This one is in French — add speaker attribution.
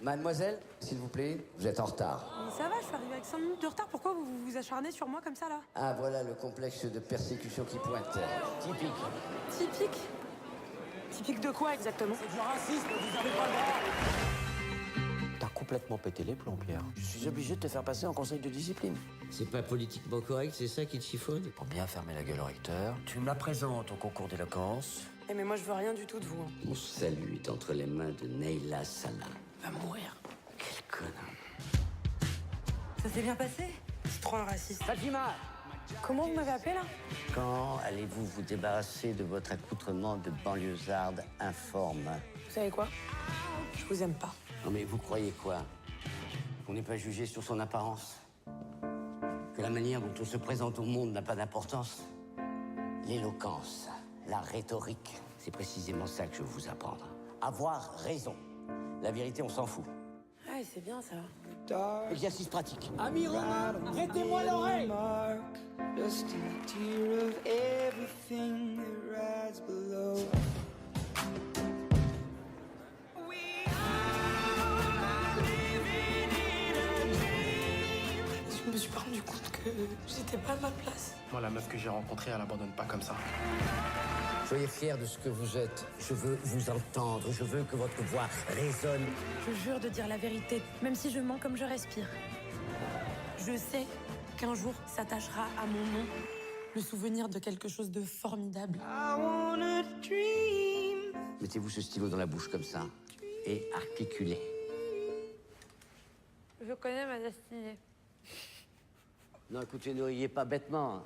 Speaker 1: Mademoiselle, s'il vous plaît, vous êtes en retard.
Speaker 2: Mais ça va, je suis arrivée avec 5 minutes de retard. Pourquoi vous vous acharnez sur moi comme ça, là?
Speaker 1: Ah, voilà le complexe de persécution qui pointe. Typique.
Speaker 2: Typique? Typique de quoi, exactement?
Speaker 3: C'est du racisme, vous avez pas le droit.
Speaker 4: T'as complètement pété les plombs, Pierre. Je suis obligé de te faire passer en conseil de discipline.
Speaker 5: C'est pas politiquement correct, c'est ça qui te chiffonne?
Speaker 4: Pour bien fermer la gueule au recteur, tu me la présentes au concours d'éloquence.
Speaker 2: Eh mais moi, je veux rien du tout de vous.
Speaker 5: Mon salut est entre les mains de Neyla Salah.
Speaker 4: Va mourir. Quel connard.
Speaker 2: Ça s'est bien passé? C'est trop un raciste.
Speaker 4: Fatima!
Speaker 2: Comment vous m'avez appelé, là?
Speaker 5: Quand allez-vous vous débarrasser de votre accoutrement de banlieusarde informe?
Speaker 2: Vous savez quoi? Je vous aime pas.
Speaker 5: Non mais vous croyez quoi? Qu'on n'est pas jugé sur son apparence? Que la manière dont on se présente au monde n'a pas d'importance? L'éloquence, la rhétorique, c'est précisément ça que je veux vous apprendre. Avoir raison. La vérité, on s'en fout.
Speaker 2: Ouais, c'est bien, ça.
Speaker 5: Exercice pratique.
Speaker 3: Ami Romain, prêtez-moi l'oreille.
Speaker 6: Just a tear of everything that rides below.
Speaker 2: Je me suis pas rendu compte que j'étais pas à ma place.
Speaker 7: Moi, la meuf que j'ai rencontrée, elle abandonne pas comme ça.
Speaker 5: Soyez fiers de ce que vous êtes. Je veux vous entendre. Je veux que votre voix résonne.
Speaker 2: Je jure de dire la vérité, même si je mens comme je respire. Je sais qu'un jour s'attachera à mon nom le souvenir de quelque chose de formidable.
Speaker 6: I wanna dream.
Speaker 5: Mettez-vous ce stylo dans la bouche comme ça et articulez.
Speaker 2: Je connais ma destinée.
Speaker 5: Non, écoutez, ne riez pas bêtement.